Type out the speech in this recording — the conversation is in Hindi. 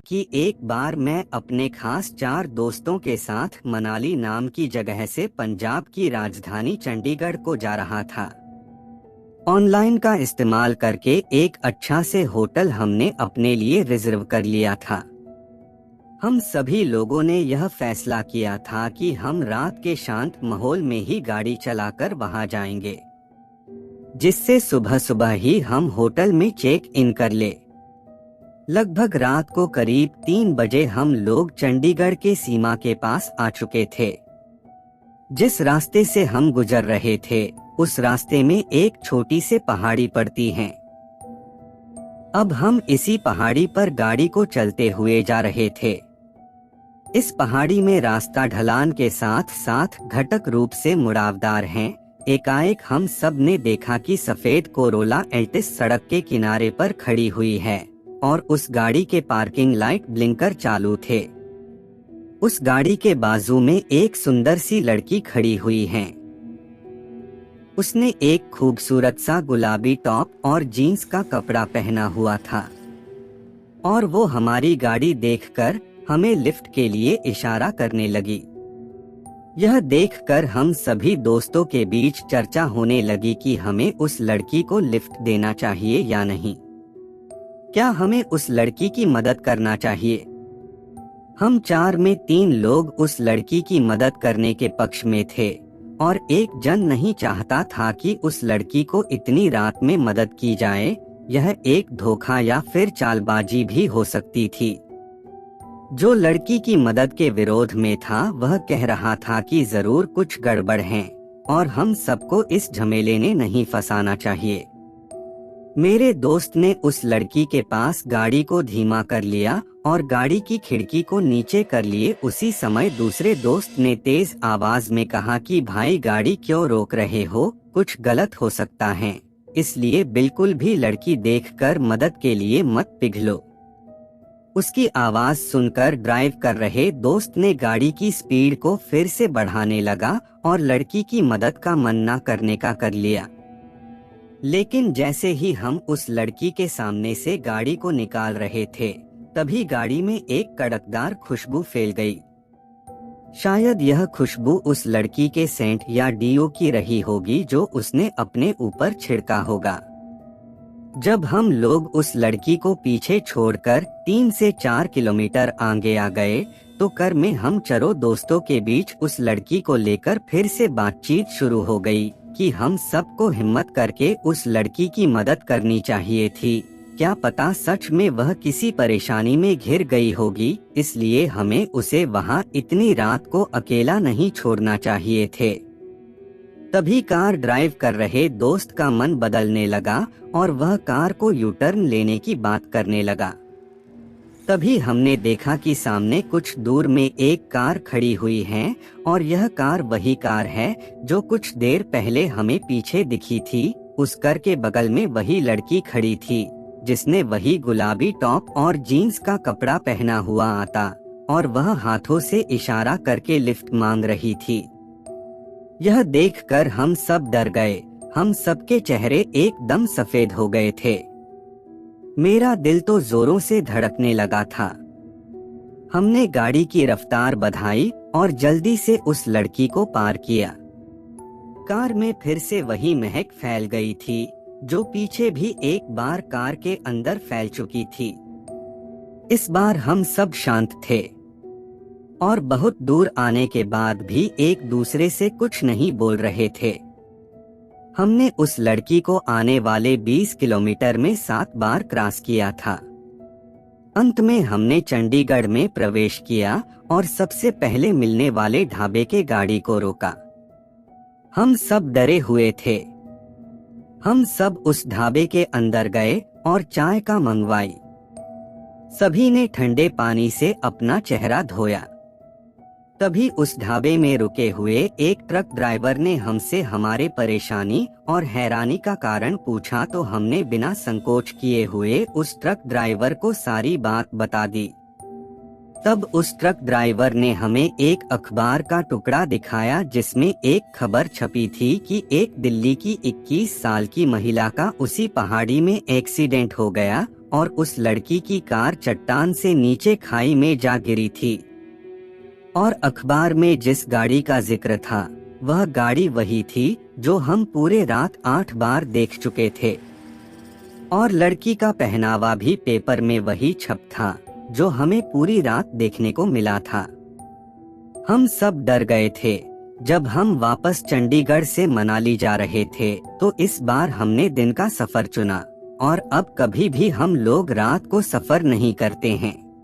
कि एक बार मैं अपने खास 4 दोस्तों के साथ मनाली नाम की जगह से पंजाब की राजधानी चंडीगढ़ को जा रहा था। ऑनलाइन का इस्तेमाल करके एक अच्छा से होटल हमने अपने लिए रिजर्व कर लिया था। हम सभी लोगों ने यह फैसला किया था कि हम रात के शांत माहौल में ही गाड़ी चलाकर वहां जाएंगे, जिससे सुबह सुबह ही हम होटल में चेक इन कर ले। लगभग रात को करीब 3 बजे हम लोग चंडीगढ़ के सीमा के पास आ चुके थे। जिस रास्ते से हम गुजर रहे थे उस रास्ते में एक छोटी सी पहाड़ी पड़ती है। अब हम इसी पहाड़ी पर गाड़ी को चलते हुए जा रहे थे। इस पहाड़ी में रास्ता ढलान के साथ साथ घटक रूप से मुड़ावदार है। एकाएक हम सब ने देखा कि सफेद कोरोला एल्टिस सड़क के किनारे पर खड़ी हुई है और उस गाड़ी के पार्किंग लाइट ब्लिंकर चालू थे। उस गाड़ी के बाजू में एक सुंदर सी लड़की खड़ी हुई है। उसने एक खूबसूरत सा गुलाबी टॉप और जीन्स का कपड़ा पहना हुआ था और वो हमारी गाड़ी देखकर हमें लिफ्ट के लिए इशारा करने लगी। यह देखकर हम सभी दोस्तों के बीच चर्चा होने लगी कि हमें उस लड़की को लिफ्ट देना चाहिए या नहीं। क्या हमें उस लड़की की मदद करना चाहिए? हम 4 में 3 लोग उस लड़की की मदद करने के पक्ष में थे और एक जन नहीं चाहता था कि उस लड़की को इतनी रात में मदद की जाए। यह एक धोखा या फिर चालबाजी भी हो सकती थी। जो लड़की की मदद के विरोध में था वह कह रहा था कि जरूर कुछ गड़बड़ है और हम सबको इस झमेले में नहीं फंसाना चाहिए। मेरे दोस्त ने उस लड़की के पास गाड़ी को धीमा कर लिया और गाड़ी की खिड़की को नीचे कर लिए। उसी समय दूसरे दोस्त ने तेज आवाज में कहा कि भाई गाड़ी क्यों रोक रहे हो, कुछ गलत हो सकता है, इसलिए बिल्कुल भी लड़की देखकर मदद के लिए मत पिघलो। उसकी आवाज सुनकर ड्राइव कर रहे दोस्त ने गाड़ी की स्पीड को फिर से बढ़ाने लगा और लड़की की मदद का मना करने का कर लिया। लेकिन जैसे ही हम उस लड़की के सामने से गाड़ी को निकाल रहे थे तभी गाड़ी में एक कड़कदार खुशबू फैल गई। शायद यह खुशबू उस लड़की के सेंट या डीओ की रही होगी जो उसने अपने ऊपर छिड़का होगा। जब हम लोग उस लड़की को पीछे छोड़कर 3 से 4 किलोमीटर आगे आ गए तो कर में हम चारों दोस्तों के बीच उस लड़की को लेकर फिर से बातचीत शुरू हो गई कि हम सबको हिम्मत करके उस लड़की की मदद करनी चाहिए थी। क्या पता सच में वह किसी परेशानी में घिर गई होगी, इसलिए हमें उसे वहां इतनी रात को अकेला नहीं छोड़ना चाहिए थे। तभी कार ड्राइव कर रहे दोस्त का मन बदलने लगा और वह कार को यू टर्न लेने की बात करने लगा। तभी हमने देखा कि सामने कुछ दूर में एक कार खड़ी हुई है और यह कार वही कार है जो कुछ देर पहले हमें पीछे दिखी थी। उस कार के बगल में वही लड़की खड़ी थी जिसने वही गुलाबी टॉप और जीन्स का कपड़ा पहना हुआ आता और वह हाथों से इशारा करके लिफ्ट मांग रही थी। यह देखकर हम सब डर गए। हम सबके चेहरे एकदम सफेद हो गए थे। मेरा दिल तो जोरों से धड़कने लगा था। हमने गाड़ी की रफ्तार बढ़ाई और जल्दी से उस लड़की को पार किया। कार में फिर से वही महक फैल गई थी जो पीछे भी एक बार कार के अंदर फैल चुकी थी। इस बार हम सब शांत थे और बहुत दूर आने के बाद भी एक दूसरे से कुछ नहीं बोल रहे थे। हमने उस लड़की को आने वाले 20 किलोमीटर में 7 बार क्रॉस किया था। अंत में हमने चंडीगढ़ में प्रवेश किया और सबसे पहले मिलने वाले ढाबे के गाड़ी को रोका। हम सब डरे हुए थे। हम सब उस ढाबे के अंदर गए और चाय का मंगवाई। सभी ने ठंडे पानी से अपना चेहरा धोया। तभी उस ढाबे में रुके हुए एक ट्रक ड्राइवर ने हमसे हमारे परेशानी और हैरानी का कारण पूछा तो हमने बिना संकोच किए हुए उस ट्रक ड्राइवर को सारी बात बता दी। तब उस ट्रक ड्राइवर ने हमें एक अखबार का टुकड़ा दिखाया जिसमें एक खबर छपी थी कि एक दिल्ली की 21 साल की महिला का उसी पहाड़ी में एक्सीडेंट हो गया और उस लड़की की कार चट्टान से नीचे खाई में जा गिरी थी। और अखबार में जिस गाड़ी का जिक्र था वह गाड़ी वही थी जो हम पूरे रात 8 बार देख चुके थे। और लड़की का पहनावा भी पेपर में वही छप था जो हमें पूरी रात देखने को मिला था। हम सब डर गए थे। जब हम वापस चंडीगढ़ से मनाली जा रहे थे तो इस बार हमने दिन का सफर चुना और अब कभी भी हम लोग रात को सफर नहीं करते हैं।